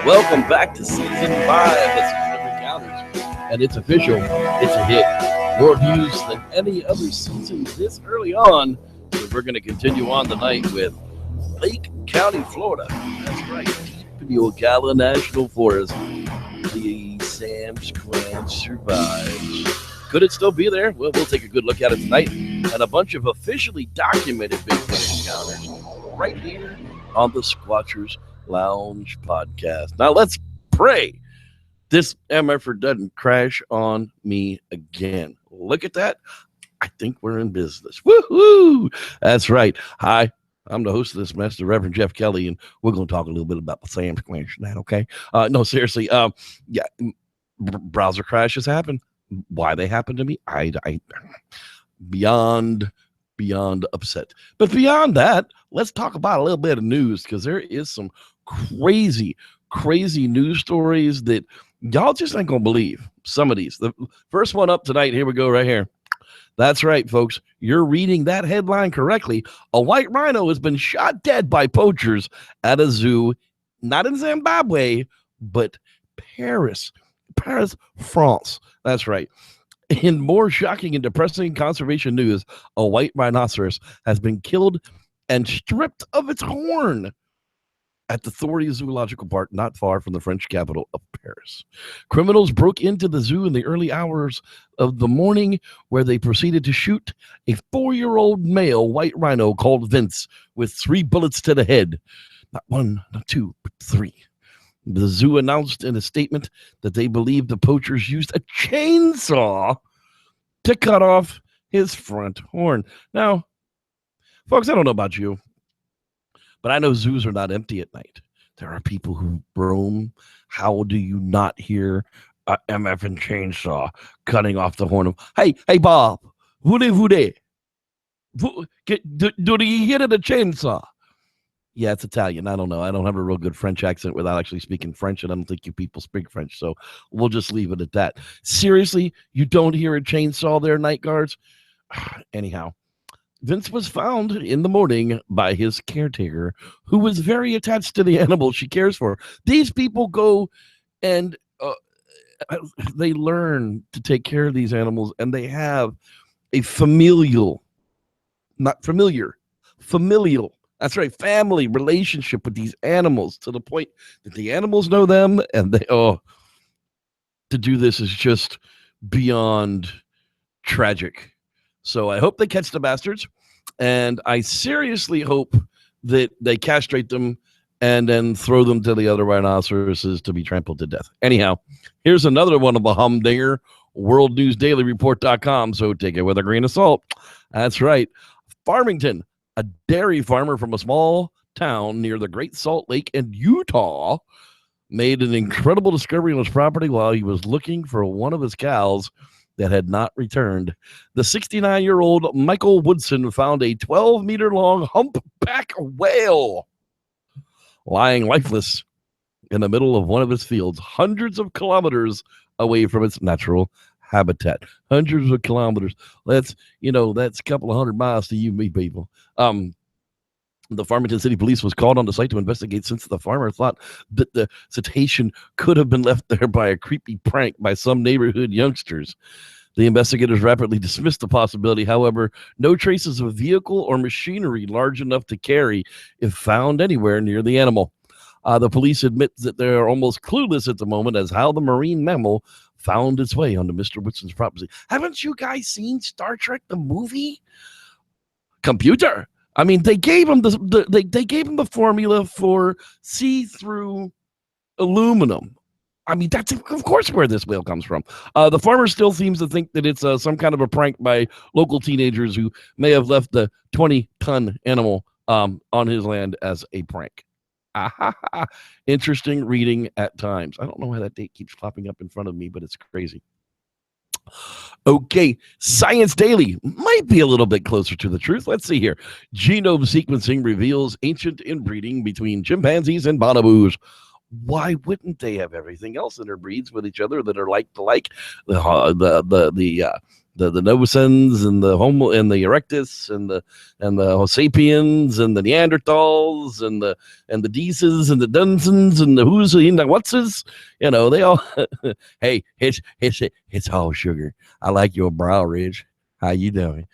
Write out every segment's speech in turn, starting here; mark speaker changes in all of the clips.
Speaker 1: Welcome back to Season 5 of Season of Encounters. And it's official. It's a hit. More views than any other season this early on. So we're going to continue on tonight with Lake County, Florida. That's right. Deep in the Ocala National Forest, the Sam Squanch survives. Could it still be there? Well, we'll take a good look at it tonight. And a bunch of officially documented Bigfoot encounters right here on the Squatchers Lounge podcast. Now let's pray this MFR doesn't crash on me again. Look at that. I think we're in business. Woohoo! That's right. Hi, I'm the host of this mess, the Reverend Jeff Kelly, and we're going to talk a little bit about the Sam Squanch tonight, okay? No, seriously. Browser crashes happen. Why they happen to me, I beyond upset. But beyond that, let's talk about a little bit of news, because there is some crazy news stories that y'all just ain't gonna believe. Some of these. The first one up tonight, here we go right here. That's right, folks. You're reading that headline correctly. A white rhino has been shot dead by poachers at a zoo, not in Zimbabwe, but Paris, France. That's right. In more shocking and depressing conservation news, a white rhinoceros has been killed and stripped of its horn at the Thorny Zoological Park, not far from the French capital of Paris. Criminals broke into the zoo in the early hours of the morning, where they proceeded to shoot a 4-year-old male white rhino called Vince with 3 bullets to the head. Not 1, not 2, but 3. The zoo announced in a statement that they believe the poachers used a chainsaw to cut off his front horn. Now, folks, I don't know about you, but I know zoos are not empty at night. There are people who roam. How do you not hear a MF and chainsaw cutting off the horn of, hey, Bob, voulez-vous? Do you hear the chainsaw? Yeah, it's Italian. I don't know. I don't have a real good French accent without actually speaking French, and I don't think you people speak French, so we'll just leave it at that. Seriously, you don't hear a chainsaw there, night guards? Anyhow, Vince was found in the morning by his caretaker, who was very attached to the animal she cares for. These people go and they learn to take care of these animals, and they have a familial, that's right, family relationship with these animals, to the point that the animals know them, and they, to do this is just beyond tragic. So I hope they catch the bastards, and I seriously hope that they castrate them and then throw them to the other rhinoceroses to be trampled to death. Anyhow, here's another one of the humdinger, worldnewsdailyreport.com, so take it with a grain of salt. That's right. Farmington, a dairy farmer from a small town near the Great Salt Lake in Utah, made an incredible discovery on his property while he was looking for one of his cows that had not returned. The 69-year-old Michael Woodson found a 12-meter-long humpback whale lying lifeless in the middle of one of his fields, hundreds of kilometers away from its natural habitat. Hundreds of kilometers. That's a couple of hundred miles to you, me people. The Farmington City Police was called on the site to investigate, since the farmer thought that the cetacean could have been left there by a creepy prank by some neighborhood youngsters. The investigators rapidly dismissed the possibility. However, no traces of vehicle or machinery large enough to carry if found anywhere near the animal. The police admit that they are almost clueless at the moment as how the marine mammal found its way onto Mr. Woodson's property. Haven't you guys seen Star Trek the movie? Computer. I mean, they gave him they gave him the formula for see-through aluminum. I mean, that's of course where this whale comes from. The farmer still seems to think that it's some kind of a prank by local teenagers who may have left the 20-ton animal on his land as a prank. Interesting reading at times. I don't know why that date keeps popping up in front of me, but it's crazy. Okay, Science Daily might be a little bit closer to the truth. Let's see here. Genome sequencing reveals ancient inbreeding between chimpanzees and bonobos. Why wouldn't they have everything else in their breeds with each other that are like to like? The Novosens and the Homo and the Erectus and the Homo sapiens and the Neanderthals and the Deeses and the Dunsons and the who's and the whatses. They all. Hey, it's all sugar. I like your brow ridge. How you doing?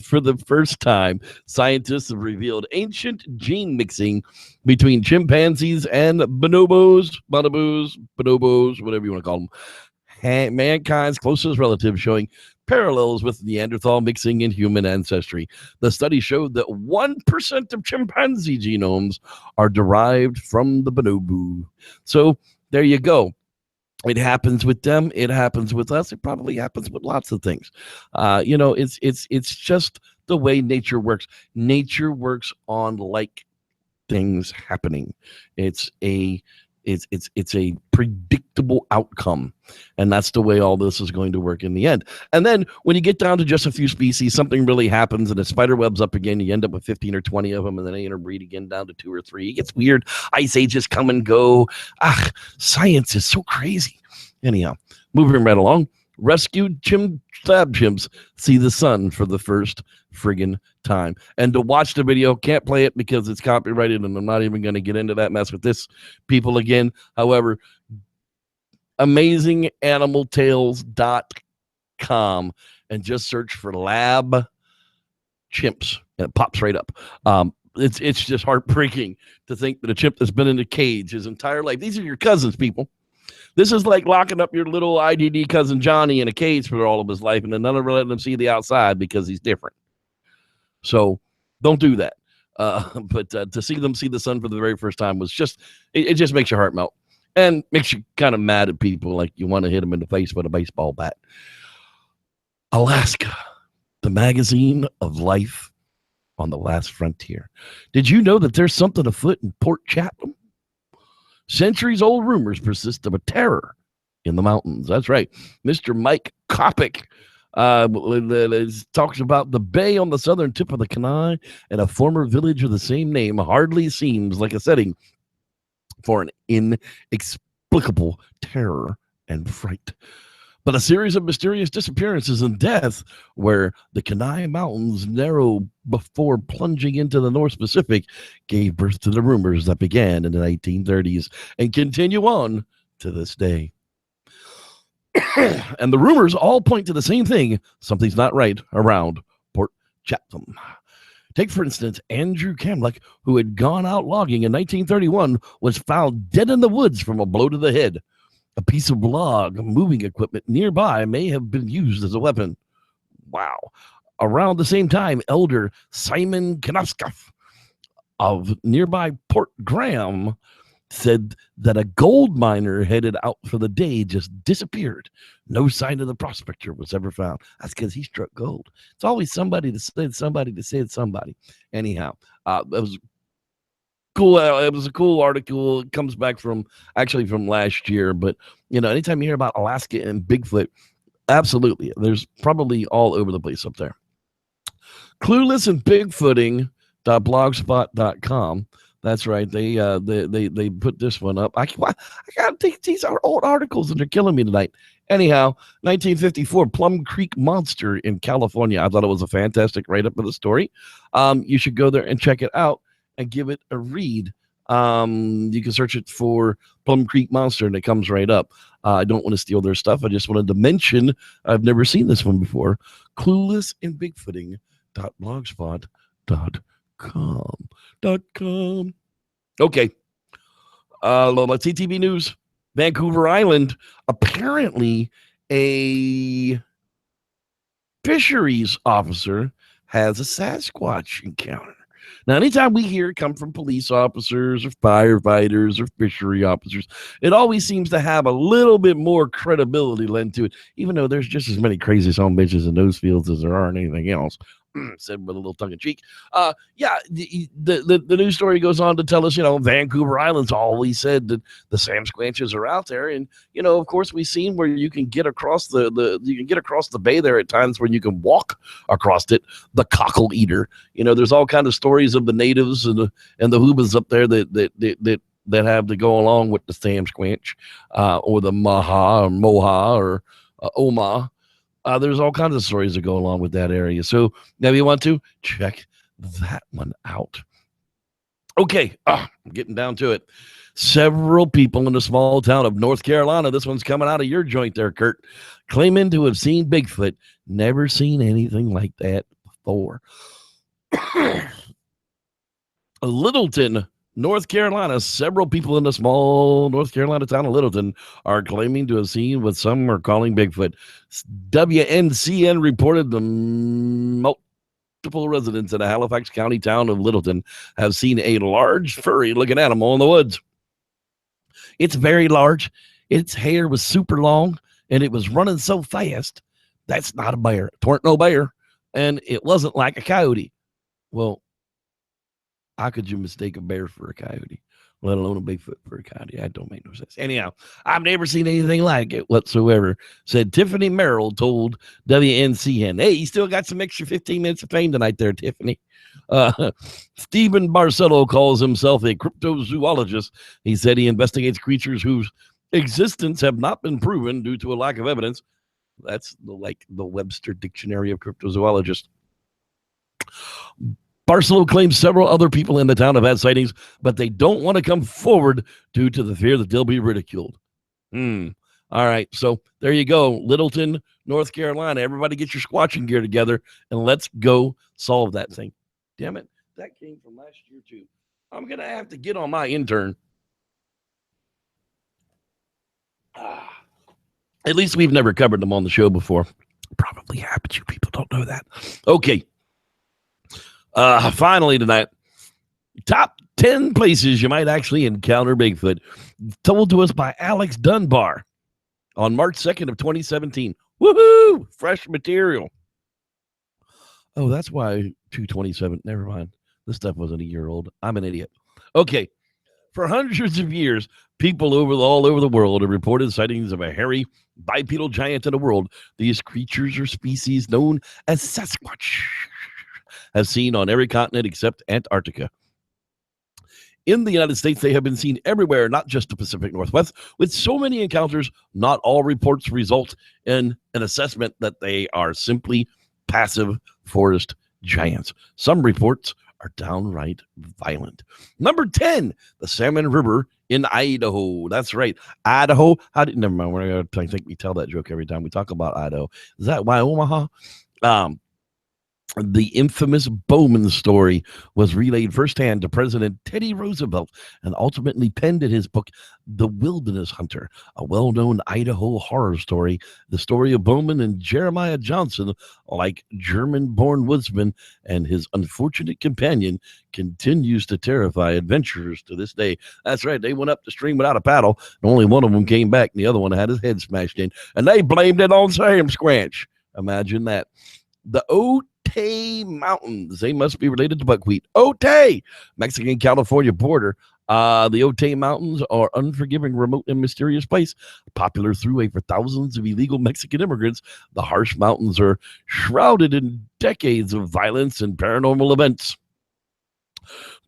Speaker 1: For the first time, scientists have revealed ancient gene mixing between chimpanzees and bonobos, whatever you want to call them, mankind's closest relatives, showing parallels with Neanderthal mixing in human ancestry. The study showed that 1% of chimpanzee genomes are derived from the bonobo. So there you go. It happens with them. It happens with us. It probably happens with lots of things. It's just the way nature works. Nature works on like things happening. It's a predictable outcome, and that's the way all this is going to work in the end. And then when you get down to just a few species, something really happens, and the spider webs up again. You end up with 15 or 20 of them, and then they interbreed again down to 2 or 3. It gets weird. Ice ages come and go. Science is so crazy. Anyhow, moving right along. Rescued lab chimps see the sun for the first friggin' time. And to watch the video, can't play it because it's copyrighted, and I'm not even going to get into that mess with this people again. However, amazinganimaltales.com and just search for lab chimps, and it pops right up. It's just heartbreaking to think that a chimp that's been in a cage his entire life. These are your cousins, people. This is like locking up your little IDD cousin Johnny in a cage for all of his life, and then none of letting him see the outside because he's different. So don't do that. But to see them see the sun for the very first time was just, it just makes your heart melt and makes you kind of mad at people, like you want to hit them in the face with a baseball bat. Alaska, the magazine of life on the last frontier. Did you know that there's something afoot in Port Chatham? Centuries-old rumors persist of a terror in the mountains. That's right. Mr. Mike Kopic talks about the bay on the southern tip of the Kenai and a former village of the same name hardly seems like a setting for an inexplicable terror and fright. But a series of mysterious disappearances and death where the Kenai Mountains narrow before plunging into the North Pacific gave birth to the rumors that began in the 1930s and continue on to this day. And the rumors all point to the same thing. Something's not right around Port Chatham. Take, for instance, Andrew Camlock, who had gone out logging in 1931, was found dead in the woods from a blow to the head. A piece of log moving equipment nearby may have been used as a weapon. Wow. Around the same time, Elder Simon Knaskoff of nearby Port Graham said that a gold miner headed out for the day just disappeared. No sign of the prospector was ever found. That's because he struck gold. It's always somebody that said somebody that said somebody. Anyhow, it was cool. It was a cool article. It comes back from last year. But, anytime you hear about Alaska and Bigfoot, absolutely. There's probably all over the place up there. Clueless and Bigfooting.blogspot.com. That's right. They put this one up. I gotta think these are old articles and they're killing me tonight. Anyhow, 1954 Plum Creek Monster in California. I thought it was a fantastic write-up of the story. You should go there and check it out and give it a read. You can search it for Plum Creek Monster and it comes right up. I don't want to steal their stuff. I just wanted to mention I've never seen this one before. Clueless and Bigfooting.blogspot.com. Okay. Let's see TV news. Vancouver Island. Apparently, a fisheries officer has a Sasquatch encounter. Now, anytime we hear it come from police officers or firefighters or fishery officers, it always seems to have a little bit more credibility lent to it, even though there's just as many crazy son bitches in those fields as there are in anything else. Said with a little tongue in cheek. The news story goes on to tell us, Vancouver Island's always said that the Sasquatches are out there, and of course we've seen where you can get across the bay there at times when you can walk across it. The cockle eater, there's all kinds of stories of the natives and the hoobas up there that have to go along with the Sasquatch, or the Maha or Moha or Omaha. There's all kinds of stories that go along with that area. So now if you want to, check that one out. Okay, I'm getting down to it. Several people in the small town of North Carolina, this one's coming out of your joint there, Kurt, claiming to have seen Bigfoot. Never seen anything like that before. Littleton, North Carolina, several people in the small North Carolina town of Littleton are claiming to have seen what some are calling Bigfoot. WNCN reported the multiple residents in the Halifax County town of Littleton have seen a large furry-looking animal in the woods. It's very large. Its hair was super long, and it was running so fast. That's not a bear. It weren't no bear, and it wasn't like a coyote. Well, how could you mistake a bear for a coyote, let alone a Bigfoot for a coyote? That don't make no sense. Anyhow, I've never seen anything like it whatsoever, said Tiffany Merrill told WNCN. Hey, you still got some extra 15 minutes of fame tonight there, Tiffany. Stephen Marcello calls himself a cryptozoologist. He said he investigates creatures whose existence have not been proven due to a lack of evidence. That's the Webster Dictionary of Cryptozoologists. Marcello claims several other people in the town have had sightings, but they don't want to come forward due to the fear that they'll be ridiculed. All right, so there you go. Littleton, North Carolina. Everybody get your squatching gear together, and let's go solve that thing. Damn it, that came from last year, too. I'm going to have to get on my intern. At least we've never covered them on the show before. Probably have, but you people don't know that. Okay. Finally tonight, top 10 places you might actually encounter Bigfoot, told to us by Alex Dunbar on March 2nd of 2017. Woohoo! Fresh material. Oh, that's why 227. Never mind. This stuff wasn't a year old. I'm an idiot. Okay. For hundreds of years, people all over the world have reported sightings of a hairy bipedal giant in the world. These creatures or species known as Sasquatch have seen on every continent except Antarctica. In the United States, they have been seen everywhere, not just the Pacific Northwest. With so many encounters, not all reports result in an assessment that they are simply passive forest giants. Some reports are downright violent. Number 10, the Salmon River in Idaho. That's right. Idaho. Never mind. We're going to think we tell that joke every time we talk about Idaho. Is that why Omaha? The infamous Bowman story was relayed firsthand to President Teddy Roosevelt and ultimately penned in his book, The Wilderness Hunter, a well-known Idaho horror story. The story of Bowman and Jeremiah Johnson, like German-born woodsman and his unfortunate companion, continues to terrify adventurers to this day. That's right. They went up the stream without a paddle, and only one of them came back, and the other one had his head smashed in, and they blamed it on Sam Squanch. Imagine that. The Otay Mountains. They must be related to buckwheat. Otay, Mexican-California border. The Otay Mountains are unforgiving, remote, and mysterious place. Popular throughway for thousands of illegal Mexican immigrants, the harsh mountains are shrouded in decades of violence and paranormal events.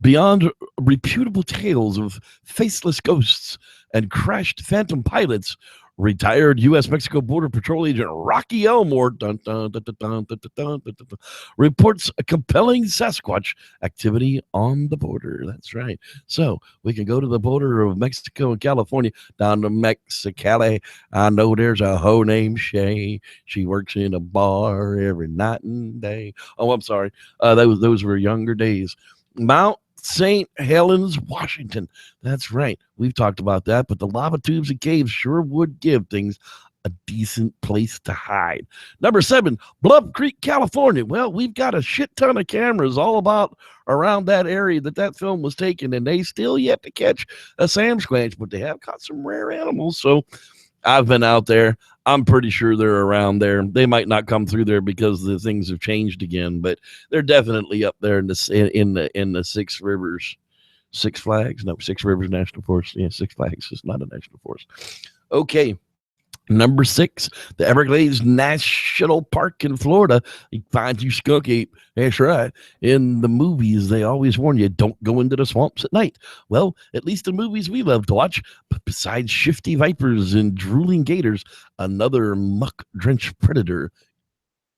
Speaker 1: Beyond reputable tales of faceless ghosts and crashed phantom pilots, retired U.S.-Mexico Border Patrol Agent Rocky Elmore reports a compelling Sasquatch activity on the border. That's right. So we can go to the border of Mexico and California, down to Mexicali. I know there's a hoe named Shay. She works in a bar every night and day. Oh, I'm sorry. Those were younger days. Mount St. Helens, Washington. That's right. We've talked about that, but the lava tubes and caves sure would give things a decent place to hide. Number 7, Blob Creek, California. Well, we've got a shit ton of cameras all about around that area that film was taken, and they still yet to catch a Sam Squanch, but they have caught some rare animals. So I've been out there. I'm pretty sure they're around there. They might not come through there because the things have changed again, but they're definitely up there in the Six Rivers, Six Flags. No, Six Rivers National Forest. Yeah, Six Flags is not a national forest. Okay. Number 6, the Everglades National Park in Florida. You find you skunk ape. That's right. In the movies, they always warn you, don't go into the swamps at night. Well, at least the movies we love to watch, but besides shifty vipers and drooling gators, another muck-drenched predator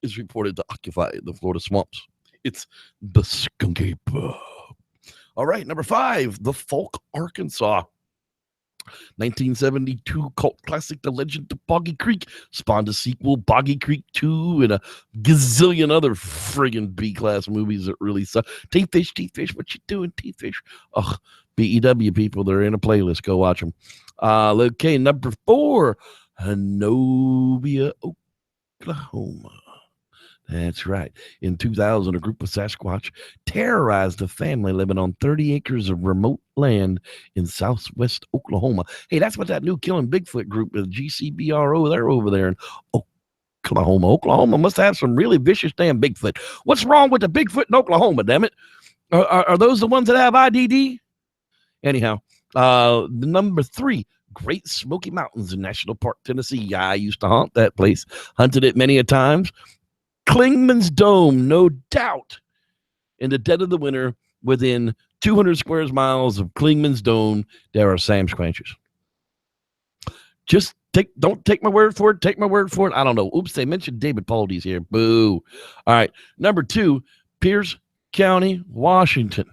Speaker 1: is reported to occupy the Florida swamps. It's the skunk ape. All right, number 5, the Folk, Arkansas. 1972 cult classic The Legend of Boggy Creek spawned a sequel, Boggy Creek 2, and a gazillion other friggin' B-class movies that really suck. Teeth Fish, what you doing, Teeth Fish? Ugh, BEW people, they're in a playlist. Go watch them. Okay, number 4, Hanobia, Oklahoma. That's right. In 2000, a group of Sasquatch terrorized a family living on 30 acres of remote land in southwest Oklahoma. Hey, that's what that new Killing Bigfoot group is, GCBRO. They're over there in Oklahoma. Oklahoma must have some really vicious damn Bigfoot. What's wrong with the Bigfoot in Oklahoma, damn it? Are those the ones that have IDD? Anyhow, number 3, Great Smoky Mountains in National Park, Tennessee. Yeah, I used to haunt that place. Hunted it many a times. Klingman's Dome, no doubt. In the dead of the winter, within 200 square miles of Klingman's Dome, there are Sam Squanches. Just don't take my word for it. Take my word for it. I don't know. Oops, they mentioned David Paldy's here. Boo. All right. Number 2, Pierce County, Washington.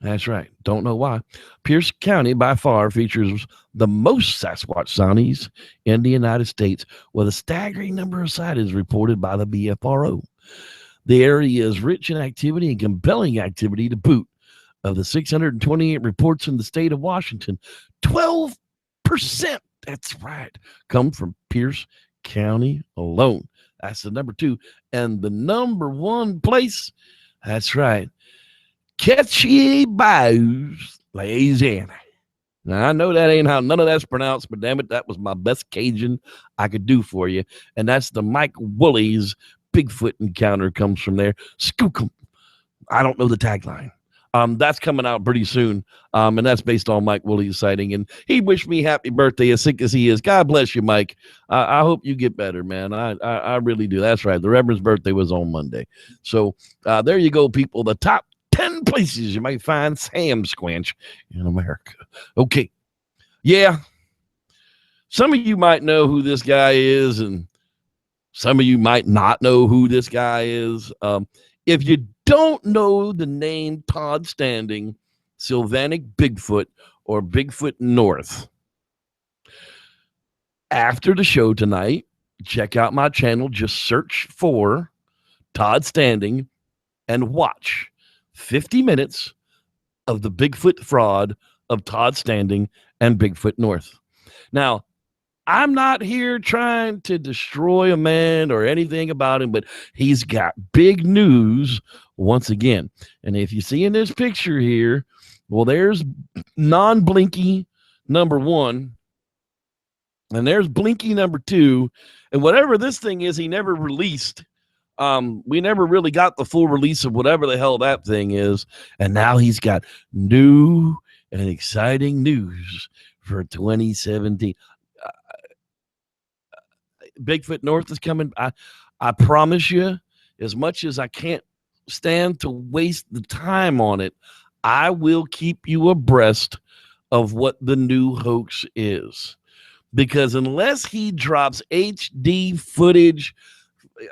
Speaker 1: That's right. Don't know why. Pierce County by far features the most Sasquatch sightings in the United States, with a staggering number of sightings reported by the BFRO. The area is rich in activity and compelling activity to boot. Of the 628 reports in the state of Washington, 12%, that's right, come from Pierce County alone. That's the number 2. And the number 1 place, that's right, Ketchy Bayous, Louisiana. Now, I know that ain't how none of that's pronounced, but damn it, that was my best Cajun I could do for you. And that's the Mike Woolley's Bigfoot encounter comes from there. Skookum. I don't know the tagline. That's coming out pretty soon, and that's based on Mike Woolley's sighting. And he wished me happy birthday, as sick as he is. God bless you, Mike. I hope you get better, man. I really do. That's right. The Reverend's birthday was on Monday. So there you go, people. The top 10 places you might find Sam Squanch in America. Okay. Yeah. Some of you might know who this guy is, and some of you might not know who this guy is. If you don't know the name Todd Standing, Sylvanic Bigfoot, or Bigfoot North, after the show tonight, check out my channel. Just search for Todd Standing and watch 50 minutes of the Bigfoot fraud of Todd Standing and Bigfoot North. Now, I'm not here trying to destroy a man or anything about him, but he's got big news once again. And if you see in this picture here, well, there's non-Blinky number 1, and there's Blinky number 2, and whatever this thing is, he never released. We never really got the full release of whatever the hell that thing is, and now he's got new and exciting news for 2017. Bigfoot North is coming. I promise you, as much as I can't stand to waste the time on it, I will keep you abreast of what the new hoax is. Because unless he drops HD footage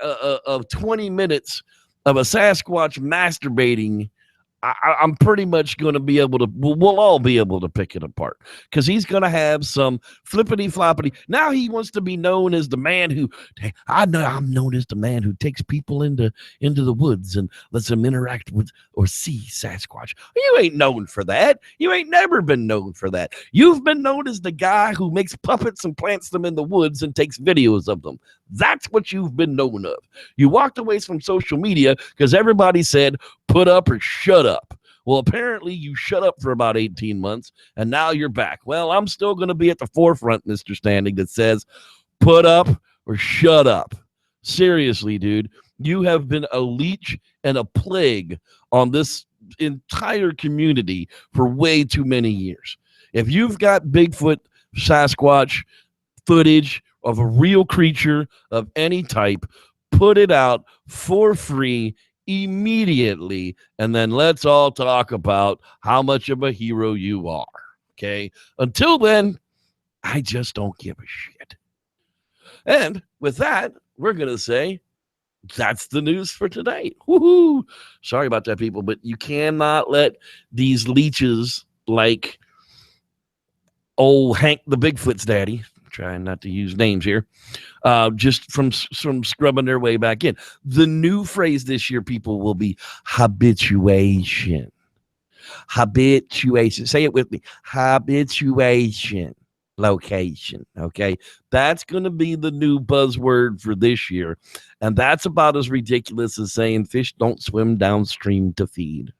Speaker 1: of 20 minutes of a Sasquatch masturbating, I'm pretty much going to be able to, we'll all be able to pick it apart, because he's going to have some flippity floppity. Now he wants to be known as the man who, I'm known as the man who takes people into the woods and lets them interact with or see Sasquatch. You ain't known for that. You ain't never been known for that. You've been known as the guy who makes puppets and plants them in the woods and takes videos of them. That's what you've been known of. You walked away from social media because everybody said, put up or shut up. Well, apparently you shut up for about 18 months, and now you're back. Well, I'm still going to be at the forefront, Mr. Standing, that says, put up or shut up. Seriously, dude, you have been a leech and a plague on this entire community for way too many years. If you've got Bigfoot, Sasquatch, footage of a real creature of any type, put it out for free immediately, and then let's all talk about how much of a hero you are. Okay? Until then, I just don't give a shit. And with that, we're going to say that's the news for today. Woohoo! Sorry about that, people, but you cannot let these leeches like old Hank the Bigfoot's daddy, trying not to use names here, just from scrubbing their way back in. The new phrase this year, people, will be habituation. Habituation. Say it with me. Habituation. Location. Okay. That's going to be the new buzzword for this year. And that's about as ridiculous as saying fish don't swim downstream to feed.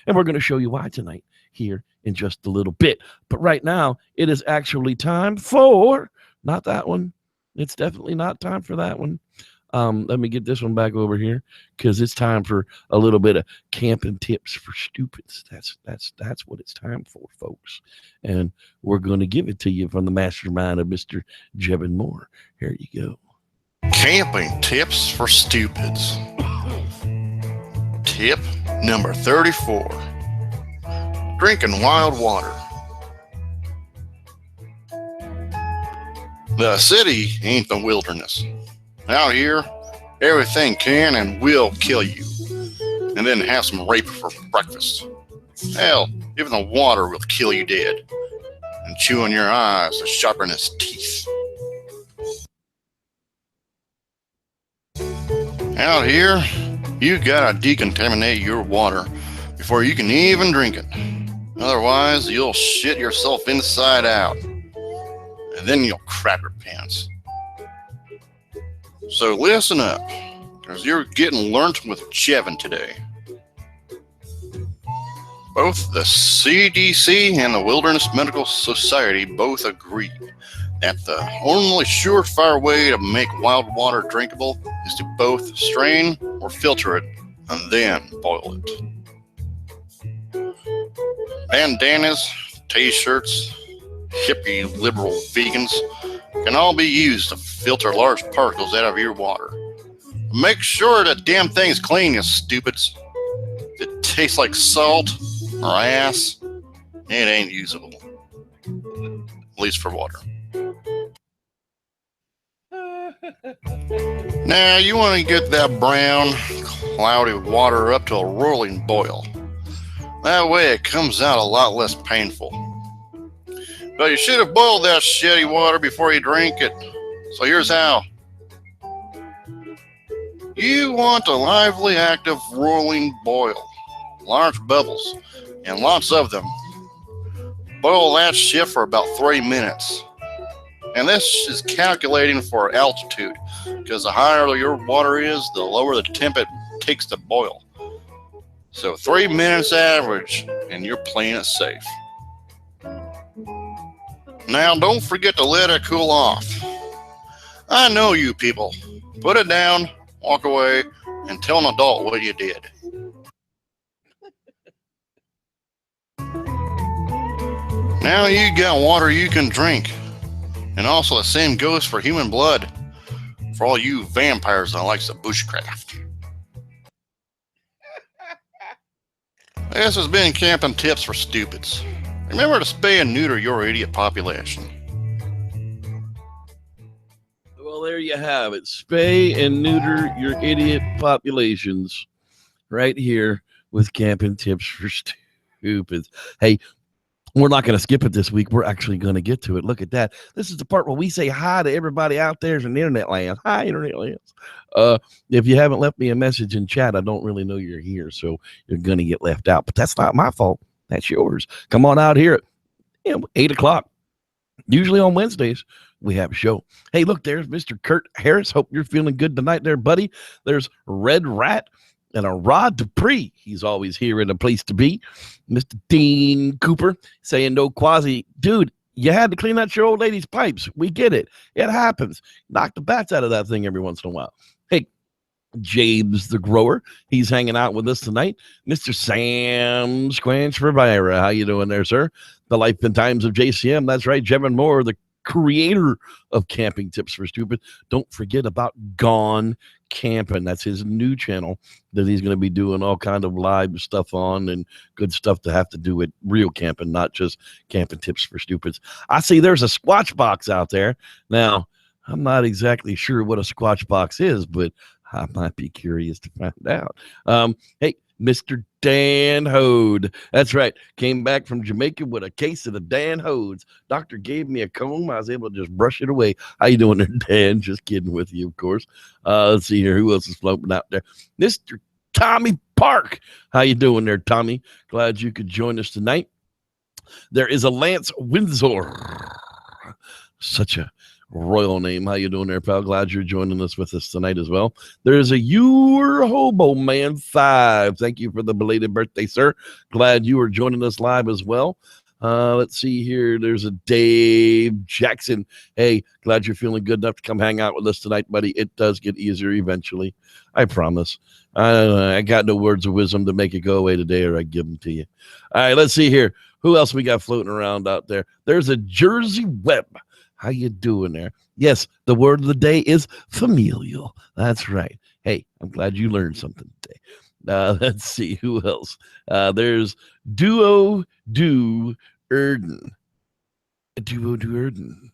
Speaker 1: And we're going to show you why tonight here in just a little bit. But right now, it is actually time for not that one. It's definitely not time for that one. Let me get this one back over here because it's time for a little bit of camping tips for stupids. That's what it's time for, folks. And we're going to give it to you from the mastermind of Mr. Jevin Moore. Here you go.
Speaker 2: Camping tips for stupids. Tip number 34. Drinking wild water. The city ain't the wilderness. Out here, everything can and will kill you. And then have some rape for breakfast. Hell, even the water will kill you dead. And chew on your eyes to sharpen its teeth. Out here, you gotta decontaminate your water before you can even drink it. Otherwise, you'll shit yourself inside out. And then you'll crap your pants. So listen up, because you're getting learnt with Jevin today. Both the CDC and the Wilderness Medical Society both agree that the only surefire way to make wild water drinkable is to both strain or filter it and then boil it. Bandanas, t-shirts, hippie liberal vegans can all be used to filter large particles out of your water. Make sure the damn thing's clean, you stupids. If it tastes like salt or ass, it ain't usable. At least for water. Now, you want to get that brown, cloudy water up to a rolling boil. That way it comes out a lot less painful. But you should have boiled that shitty water before you drink it. So here's how. You want a lively, active, rolling boil. Large bubbles, and lots of them. Boil that shit for about 3 minutes. And this is calculating for altitude, because the higher your water is, the lower the temp it takes to boil. So 3 minutes average, and you're playing it safe. Now, don't forget to let it cool off. I know you people. Put it down, walk away, and tell an adult what you did. Now you got water you can drink. And also the same goes for human blood. For all you vampires that likes the bushcraft. This has been Camping Tips for Stupids. Remember to spay and neuter your idiot population.
Speaker 1: Well, there you have it. Spay and neuter your idiot populations right here with Camping Tips for Stupids. Hey, we're not going to skip it this week. We're actually going to get to it. Look at that. This is the part where we say hi to everybody out there in the internet land. Hi, internet lands. If you haven't left me a message in chat, I don't really know you're here, so you're going to get left out. But that's not my fault. That's yours. Come on out here at 8 o'clock. Usually on Wednesdays, we have a show. Hey, look, there's Mr. Kurt Harris. Hope you're feeling good tonight there, buddy. There's Red Rat and a Rod Dupree. He's always here in a place to be. Mr. Dean Cooper saying no quasi. Dude, you had to clean out your old lady's pipes. We get it. It happens. Knock the bats out of that thing every once in a while. Hey, James the Grower. He's hanging out with us tonight. Mr. Sam Squanch Rivera. How you doing there, sir? The Life and Times of JCM. That's right. Jevin Moore, the creator of Camping Tips for Stupid. Don't forget about Gone Camping. That's his new channel that he's going to be doing all kind of live stuff on, and good stuff to have to do with real camping, not just Camping Tips for Stupids. I see there's a Squatch Box out there. Now, I'm not exactly sure what a Squatch Box is, but I might be curious to find out. Hey, Mr. Dan Hode. That's right. Came back from Jamaica with a case of the Dan Hodes. Doctor gave me a comb. I was able to just brush it away. How you doing there, Dan? Just kidding with you, of course. Let's see here. Who else is floating out there? Mr. Tommy Park. How you doing there, Tommy? Glad you could join us tonight. There is a Lance Windsor. Such a royal name. How you doing there, pal? Glad you're joining us with us tonight as well. There's a You're Hobo Man 5. Thank you for the belated birthday, sir. Glad you are joining us live as well. Let's see here. There's a Dave Jackson. Hey, glad you're feeling good enough to come hang out with us tonight, buddy. It does get easier eventually. I promise. I got no words of wisdom to make it go away today, or I give them to you. All right, let's see here. Who else we got floating around out there? There's a Jersey Webb. How you doing there? Yes, the word of the day is familial. That's right. Hey, I'm glad you learned something today. Let's see who else. There's Duo Do Erden. Duo Do Erden.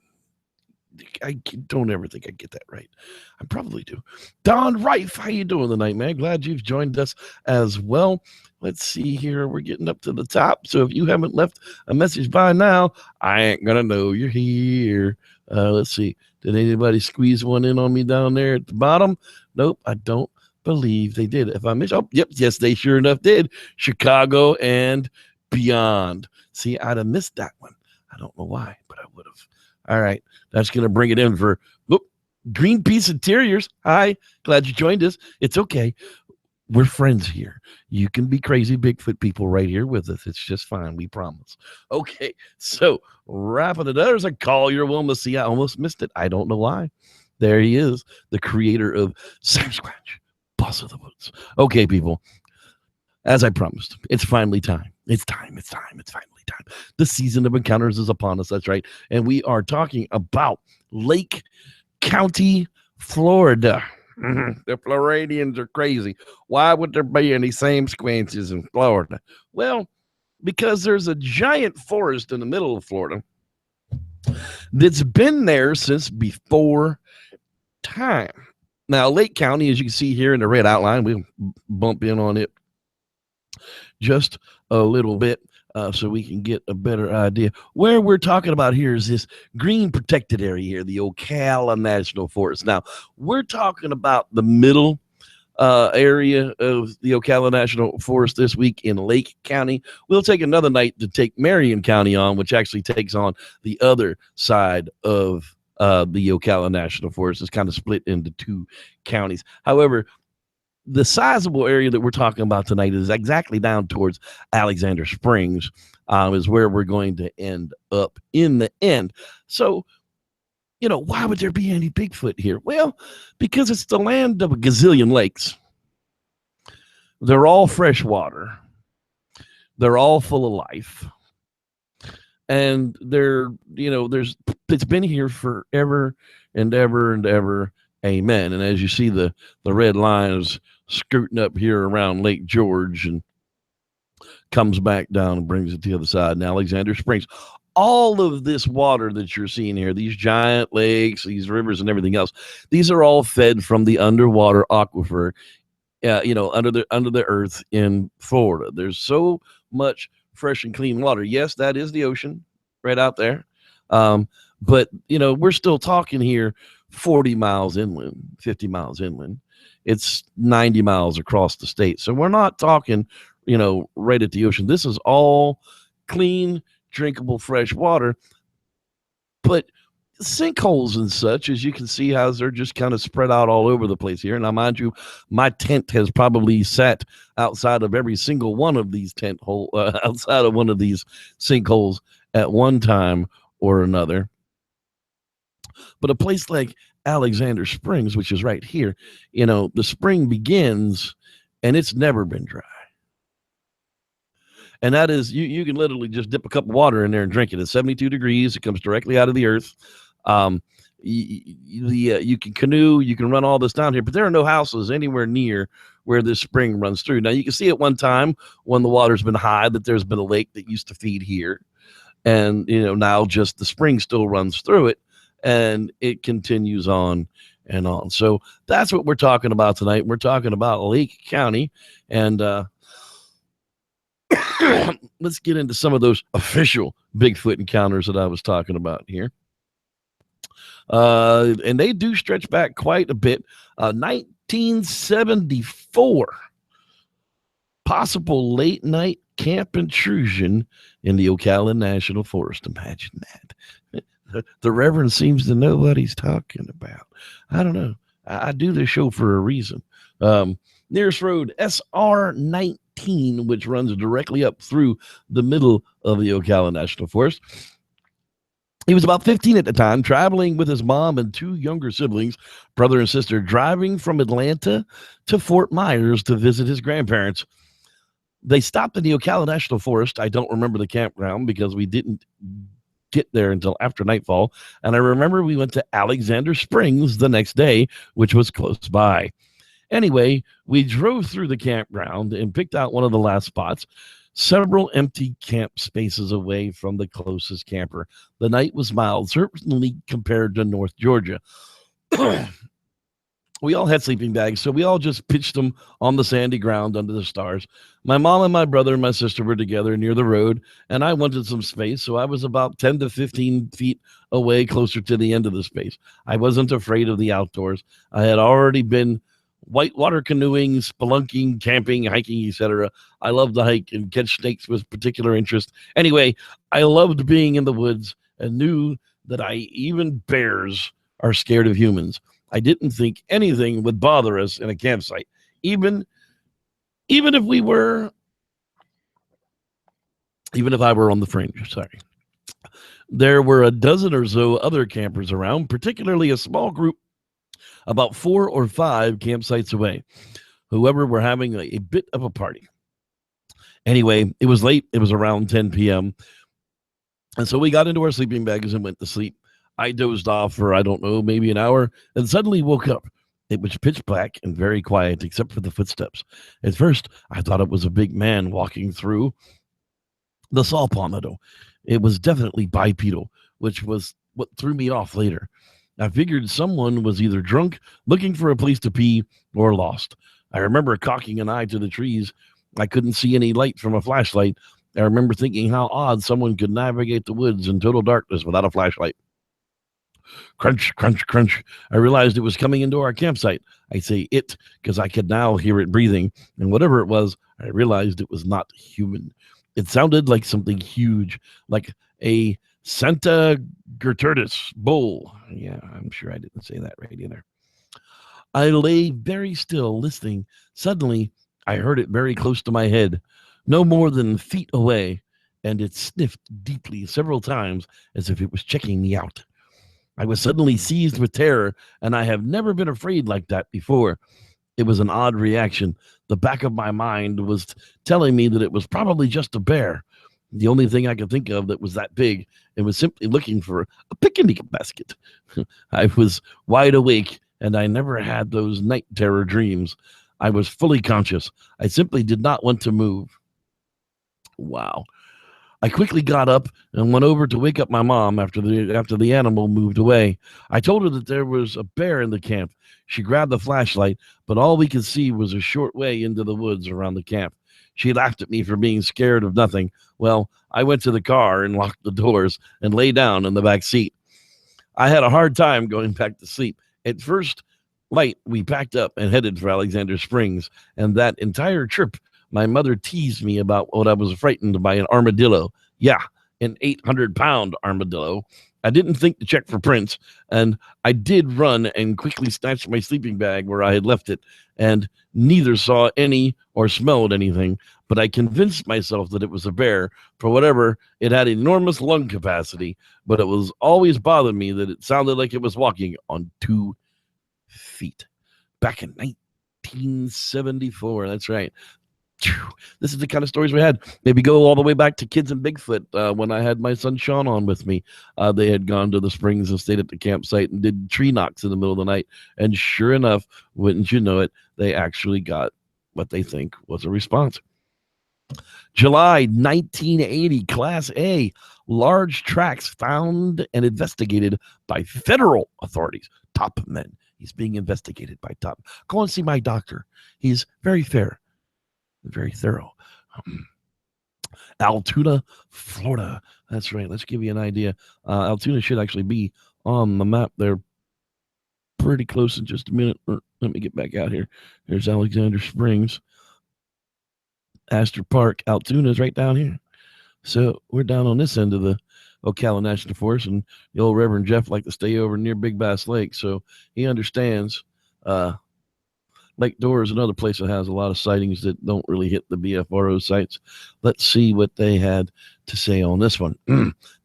Speaker 1: I don't ever think I get that right. I probably do. Don Rife, how you doing tonight, man? Glad you've joined us as well. Let's see here. We're getting up to the top. So if you haven't left a message by now, I ain't going to know you're here. Let's see. Did anybody squeeze one in on me down there at the bottom? Nope, I don't believe they did. If I missed, oh, yep, yes, they sure enough did. Chicago and beyond. See, I'd have missed that one. I don't know why, but I would have. All right, that's going to bring it in for Greenpeace Interiors. Hi, glad you joined us. It's okay. We're friends here. You can be crazy Bigfoot people right here with us. It's just fine. We promise. Okay, so wrapping it up. There's a Collier Wilma. See, I almost missed it. I don't know why. There he is, the creator of Sasquatch, Boss of the Woods. Okay, people, as I promised, it's finally time. It's time. It's finally time. The season of encounters is upon us. That's right. And we are talking about Lake County, Florida. The Floridians are crazy. Why would there be any same squanches in Florida? Well, because there's a giant forest in the middle of Florida that's been there since before time. Now, Lake County, as you can see here in the red outline, we'll bump in on it just a little bit so we can get a better idea. Where we're talking about here is this green protected area here, the Ocala National Forest. Now, we're talking about the middle area of the Ocala National Forest this week in Lake County. We'll take another night to take Marion County on, which actually takes on the other side of the Ocala National Forest. Is kind of split into two counties. However, the sizable area that we're talking about tonight is exactly down towards Alexander Springs, is where we're going to end up in the end. So, why would there be any Bigfoot here? Well, because it's the land of a gazillion lakes. They're all freshwater. They're all full of life. And it's been here forever and ever and ever. Amen. And as you see, the red line is scooting up here around Lake George and comes back down and brings it to the other side in Alexander Springs. All of this water that you're seeing here, these giant lakes, these rivers and everything else, these are all fed from the underwater aquifer, under the earth in Florida. There's so much fresh and clean water. Yes, that is the ocean right out there. But we're still talking here 40 miles inland, 50 miles inland. It's 90 miles across the state. So we're not talking, right at the ocean. This is all clean, drinkable, fresh water. But sinkholes and such, as you can see, how they're just kind of spread out all over the place here. Now, mind you, my tent has probably sat outside of every single one of these outside of one of these sinkholes at one time or another. But a place like Alexander Springs, which is right here, the spring begins and it's never been dry. And that is, you can literally just dip a cup of water in there and drink it. It's 72 degrees. It comes directly out of the earth. You can canoe, you can run all this down here, but there are no houses anywhere near where this spring runs through. Now, you can see at one time when the water's been high that there's been a lake that used to feed here. And, now just the spring still runs through it, and it continues on and on. So that's what we're talking about tonight. We're talking about Lake County, and let's get into some of those official Bigfoot encounters that I was talking about here. And they do stretch back quite a bit. 1974, possible late night camp intrusion in the Ocala National Forest. Imagine that. The Reverend seems to know what he's talking about. I don't know. I do this show for a reason. Nearest road, SR 19, which runs directly up through the middle of the Ocala National Forest. He was about 15 at the time, traveling with his mom and two younger siblings, brother and sister, driving from Atlanta to Fort Myers to visit his grandparents. They stopped in the Ocala National Forest. I don't remember the campground because we didn't get there until after nightfall. And I remember we went to Alexander Springs the next day, which was close by. Anyway, we drove through the campground and picked out one of the last spots, several empty camp spaces away from the closest camper. The night was mild, certainly compared to North Georgia. We all had sleeping bags, so we all just pitched them on the sandy ground under the stars. My mom and my brother and my sister were together near the road, and I wanted some space, so I was about 10 to 15 feet away, closer to the end of the space. I wasn't afraid of the outdoors. I had already been whitewater canoeing, spelunking, camping, hiking, etc. I loved to hike and catch snakes with particular interest. Anyway, I loved being in the woods and knew that even bears are scared of humans. I didn't think anything would bother us in a campsite, even if I were on the fringe. Sorry. There were a dozen or so other campers around, particularly a small group about 4 or 5 campsites away. Whoever were having a bit of a party. Anyway, it was late. It was around 10 p.m. And so we got into our sleeping bags and went to sleep. I dozed off for, I don't know, maybe an hour, and suddenly woke up. It was pitch black and very quiet, except for the footsteps. At first, I thought it was a big man walking through the saw palmetto. It was definitely bipedal, which was what threw me off later. I figured someone was either drunk, looking for a place to pee, or lost. I remember cocking an eye to the trees. I couldn't see any light from a flashlight. I remember thinking how odd someone could navigate the woods in total darkness without a flashlight. Crunch, crunch, crunch. I realized it was coming into our campsite. I say it because I could now hear it breathing. And whatever it was, I realized it was not human. It sounded like something huge, like a Santa Gertrudis bull. Yeah, I'm sure I didn't say that right either. I lay very still, listening. Suddenly, I heard it very close to my head, no more than feet away, and it sniffed deeply several times as if it was checking me out. I was suddenly seized with terror, and I have never been afraid like that before. It was an odd reaction. The back of my mind was telling me that it was probably just a bear. The only thing I could think of that was that big and was simply looking for a picnic basket. I was wide awake, and I never had those night terror dreams. I was fully conscious. I simply did not want to move. Wow. I quickly got up and went over to wake up my mom after the animal moved away. I told her that there was a bear in the camp. She grabbed the flashlight, but all we could see was a short way into the woods around the camp. She laughed at me for being scared of nothing. Well, I went to the car and locked the doors and lay down in the back seat. I had a hard time going back to sleep. At first light, we packed up and headed for Alexander Springs, and that entire trip, my mother teased me about what I was frightened by an armadillo. Yeah, an 800-pound armadillo. I didn't think to check for prints, and I did run and quickly snatched my sleeping bag where I had left it, and neither saw any or smelled anything, but I convinced myself that it was a bear. For whatever, it had enormous lung capacity, but it was always bothered me that it sounded like it was walking on 2 feet. Back in 1974, that's right. This is the kind of stories we had. Maybe go all the way back to Kids and Bigfoot. When I had my son Sean on with me, they had gone to the springs and stayed at the campsite and did tree knocks in the middle of the night. And sure enough, wouldn't you know it, they actually got what they think was a response. July 1980, Class A, large tracks found and investigated by federal authorities. Top men. He's being investigated by top. Go and see my doctor. He's very fair, very thorough. Altoona, Florida. That's right. Let's give you an idea. Altoona should actually be on the map there pretty close in just a minute. Let me get back out here. Here's Alexander Springs. Astor Park, Altoona is right down here. So we're down on this end of the Ocala National Forest, and the old Reverend Jeff liked to stay over near Big Bass Lake, so he understands. Lake Dora is another place that has a lot of sightings that don't really hit the BFRO sites. Let's see what they had to say on this one.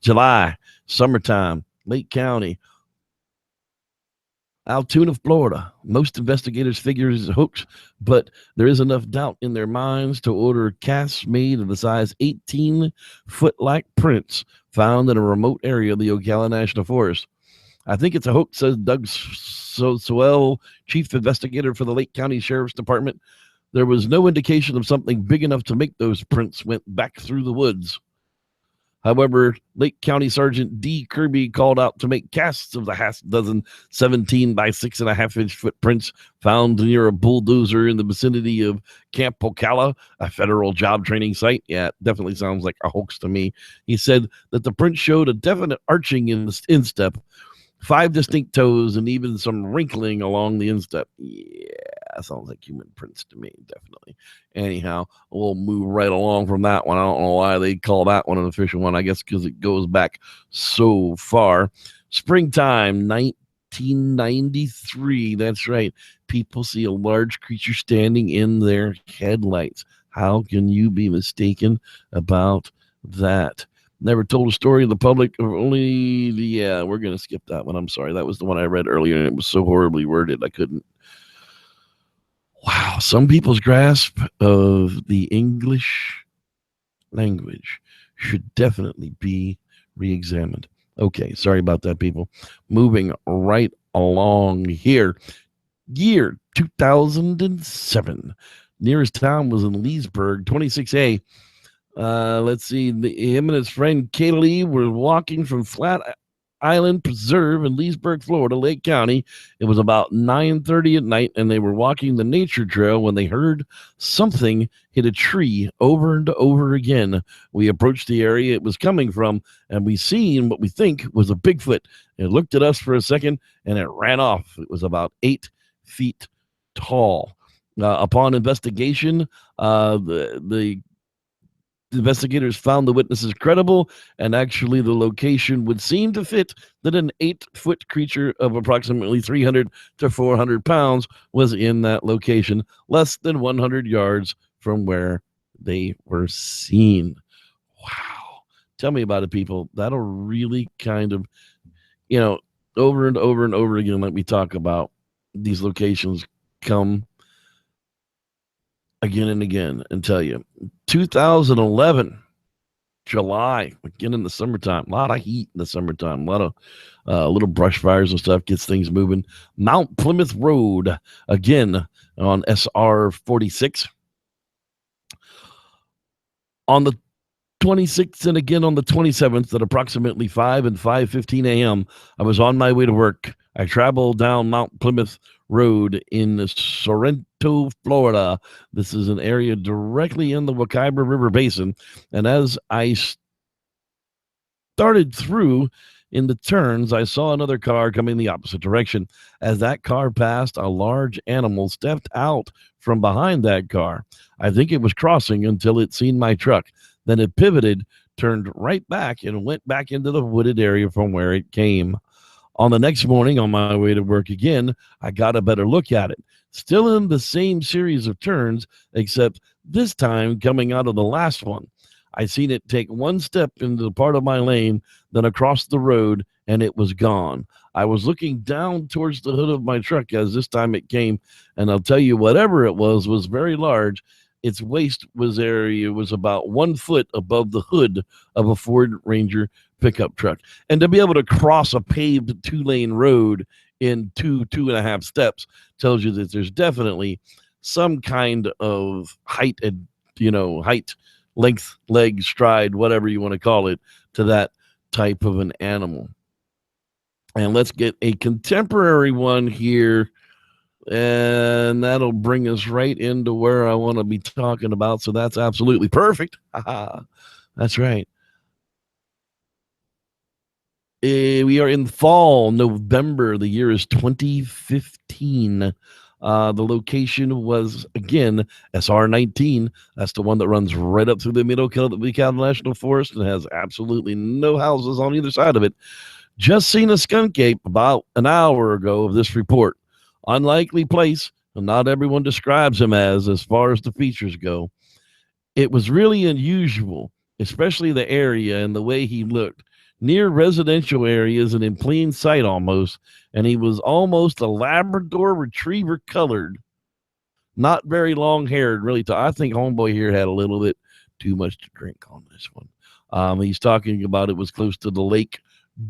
Speaker 1: July, summertime, Lake County, Altoona, Florida. Most investigators figure it's a hoax, but there is enough doubt in their minds to order casts made of the size 18-foot-like prints found in a remote area of the Ocala National Forest. I think it's a hoax, says Doug Sewell, chief investigator for the Lake County Sheriff's Department. There was no indication of something big enough to make those prints went back through the woods. However, Lake County Sergeant D. Kirby called out to make casts of the half dozen 17 by 6.5-inch footprints found near a bulldozer in the vicinity of Camp Ocala, a federal job training site. Yeah, it definitely sounds like a hoax to me. He said that the print showed a definite arching in the instep, 5 distinct toes, and even some wrinkling along the instep. Yeah, sounds like human prints to me, definitely. Anyhow, we'll move right along from that one. I don't know why they call that one an official one. I guess because it goes back so far. Springtime, 1993. That's right. People see a large creature standing in their headlights. How can you be mistaken about that? Never told a story in the public of only the, yeah, we're going to skip that one. I'm sorry. That was the one I read earlier, and it was so horribly worded I couldn't. Wow. Some people's grasp of the English language should definitely be re-examined. Okay. Sorry about that, people. Moving right along here. Year 2007. Nearest town was in Leesburg, 26A. Let's see. Him and his friend Kaylee were walking from Flat Island Preserve in Leesburg, Florida, Lake County. It was about 9:30 at night, and they were walking the nature trail when they heard something hit a tree over and over again. We approached the area it was coming from, and we seen what we think was a Bigfoot. It looked at us for a second, and it ran off. It was about 8 feet tall. Upon investigation, the investigators found the witnesses credible, and actually the location would seem to fit that an 8-foot creature of approximately 300 to 400 pounds was in that location, less than 100 yards from where they were seen. Wow. Tell me about it, people. That'll really kind of, over and over and over again, let me talk about these locations come again and again and tell you. 2011, July, again in the summertime, a lot of heat in the summertime, a lot of little brush fires and stuff, gets things moving. Mount Plymouth Road, again on SR 46. On the 26th and again on the 27th at approximately 5 and 5:15 a.m., I was on my way to work. I traveled down Mount Plymouth Road in Sorrento, Florida. This is an area directly in the Wekiva River Basin. And as I started through in the turns, I saw another car coming the opposite direction. As that car passed, a large animal stepped out from behind that car. I think it was crossing until it seen my truck. Then it pivoted, turned right back, and went back into the wooded area from where it came. On the next morning, on my way to work again, I got a better look at it. Still in the same series of turns, except this time coming out of the last one. I seen it take one step into the part of my lane, then across the road, and it was gone. I was looking down towards the hood of my truck as this time it came, and I'll tell you, whatever it was very large. its waist was about 1 foot above the hood of a Ford Ranger pickup truck. And to be able to cross a paved 2-lane road in 2.5 steps tells you that there's definitely some kind of height and, height, length, leg, stride, whatever you want to call it, to that type of an animal. And let's get a contemporary one here, and that'll bring us right into where I want to be talking about. So that's absolutely perfect. That's right. We are in fall, November. The year is 2015. The location was, again, SR19. That's the one that runs right up through the middle of the Camlock National Forest and has absolutely no houses on either side of it. Just seen a skunk ape about an hour ago of this report. Unlikely place, and not everyone describes him as far as the features go. It was really unusual, especially the area and the way he looked. Near residential areas and in plain sight almost, and he was almost a Labrador Retriever colored. Not very long haired, really. I think homeboy here had a little bit too much to drink on this one. He's talking about it was close to the lake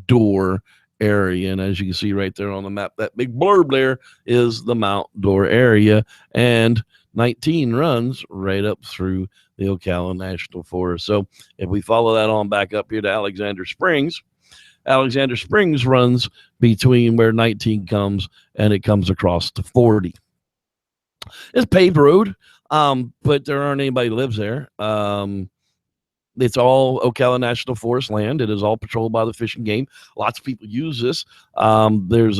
Speaker 1: door area, and as you can see right there on the map, that big blurb there is the Mount Dore area, and 19 runs right up through the Ocala National Forest. So if we follow that on back up here to Alexander Springs runs between where 19 comes and it comes across to 40. It's paved road, but there aren't anybody who lives there. It's all Ocala National Forest land. It is all patrolled by the Fish and Game. Lots of people use this. There's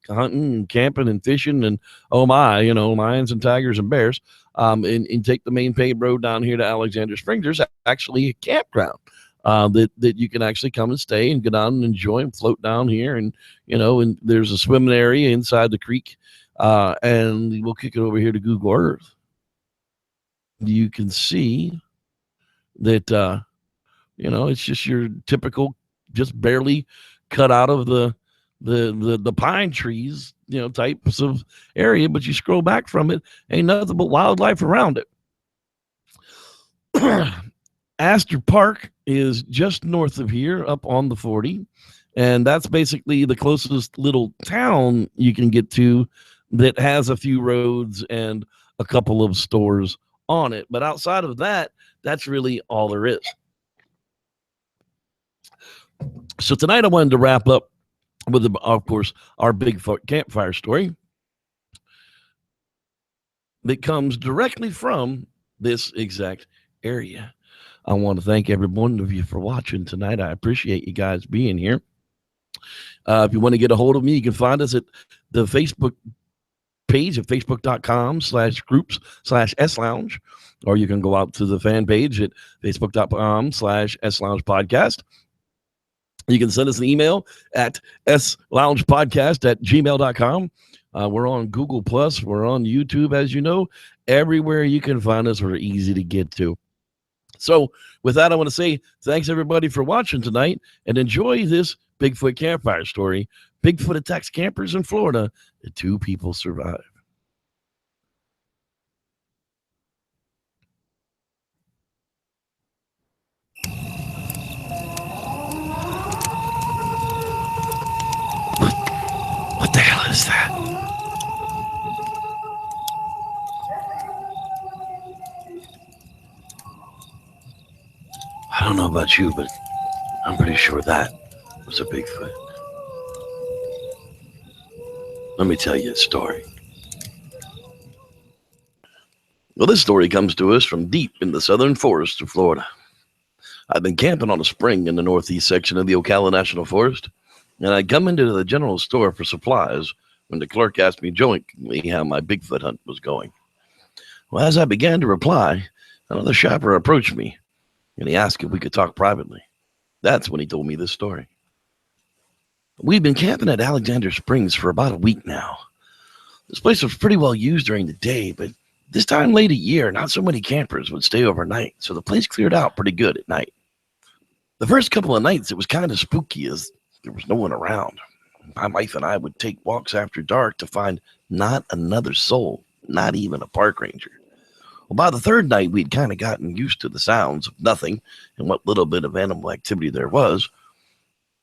Speaker 1: hunting and camping and fishing and lions and tigers and bears. And take the main paved road down here to Alexander Springs. There's actually a campground that you can actually come and stay and go down and enjoy and float down here. And and there's a swimming area inside the creek. And we'll kick it over here to Google Earth. You can see that it's just your typical, just barely cut out of the pine trees, types of area, but you scroll back from it, ain't nothing but wildlife around it. Astor Park is just north of here, up on the 40, and that's basically the closest little town you can get to that has a few roads and a couple of stores on it. But outside of that, that's really all there is. So tonight I wanted to wrap up with, of course, our Bigfoot campfire story that comes directly from this exact area. I want to thank every one of you for watching tonight. I appreciate you guys being here. If you want to get a hold of me, you can find us at the Facebook page at facebook.com/groups/SLounge, or you can go out to the fan page at facebook.com/SLounge podcast. You can send us an email at sloungepodcast@gmail.com. We're on Google Plus. We're on YouTube, as you know. Everywhere you can find us, we're easy to get to. So with that, I want to say thanks, everybody, for watching tonight, and enjoy this Bigfoot campfire story. Bigfoot attacks campers in Florida, and 2 people survive. What the hell is that? I don't know about you, but I'm pretty sure that was a Bigfoot. Let me tell you a story. Well, this story comes to us from deep in the southern forests of Florida. I've been camping on a spring in the northeast section of the Ocala National Forest, and I'd come into the general store for supplies when the clerk asked me jokingly how my Bigfoot hunt was going. Well, as I began to reply, another shopper approached me, and he asked if we could talk privately. That's when he told me this story. We've been camping at Alexander Springs for about a week now. This place was pretty well used during the day, but this time late of year, not so many campers would stay overnight, so the place cleared out pretty good at night. The first couple of nights, it was kind of spooky as there was no one around. My wife and I would take walks after dark to find not another soul, not even a park ranger. Well, by the third night, we'd kind of gotten used to the sounds of nothing and what little bit of animal activity there was,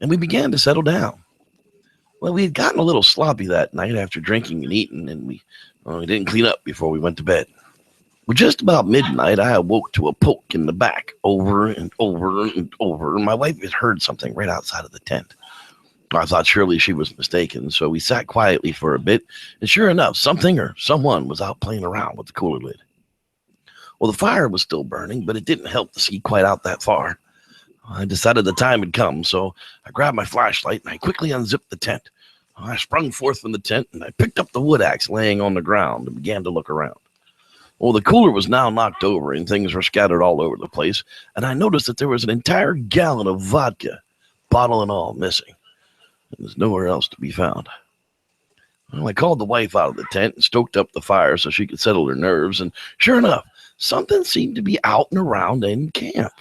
Speaker 1: and we began to settle down. Well, we had gotten a little sloppy that night after drinking and eating, and we didn't clean up before we went to bed. Well, just about midnight, I awoke to a poke in the back, over and over and over, and my wife had heard something right outside of the tent. I thought surely she was mistaken, so we sat quietly for a bit, and sure enough, something or someone was out playing around with the cooler lid. Well, the fire was still burning, but it didn't help to see quite out that far. I decided the time had come, so I grabbed my flashlight and I quickly unzipped the tent. I sprung forth from the tent and I picked up the wood axe laying on the ground and began to look around. Well, the cooler was now knocked over and things were scattered all over the place, and I noticed that there was an entire gallon of vodka, bottle and all, missing. There was nowhere else to be found. Well, I called the wife out of the tent and stoked up the fire so she could settle her nerves, and sure enough, something seemed to be out and around in camp.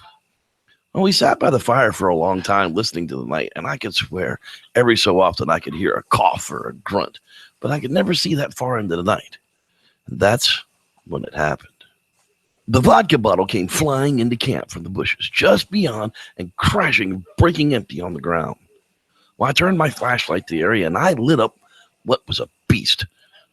Speaker 1: Well, we sat by the fire for a long time listening to the night, and I could swear every so often I could hear a cough or a grunt, but I could never see that far into the night. And that's when it happened. The vodka bottle came flying into camp from the bushes just beyond and crashing, breaking empty on the ground. Well, I turned my flashlight to the area and I lit up what was a beast.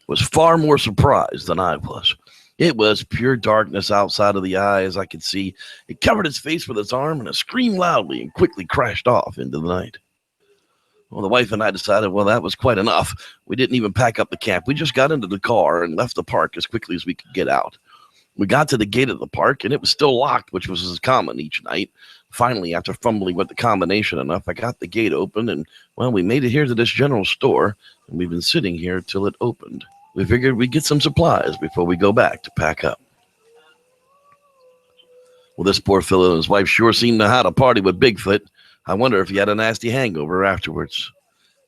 Speaker 1: Was far more surprised than I was. It was pure darkness outside of the eye, as I could see. It covered its face with its arm and it screamed loudly and quickly crashed off into the night. Well, the wife and I decided, well, that was quite enough. We didn't even pack up the camp. We just got into the car and left the park as quickly as we could get out. We got to the gate of the park, and it was still locked, which was as common each night. Finally, after fumbling with the combination enough, I got the gate open, and, well, we made it here to this general store, and we've been sitting here till it opened. We figured we'd get some supplies before we go back to pack up. Well, this poor fellow and his wife sure seemed to know how to party with Bigfoot. I wonder if he had a nasty hangover afterwards.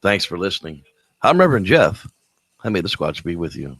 Speaker 1: Thanks for listening. I'm Reverend Jeff. I may the Squatch be with you.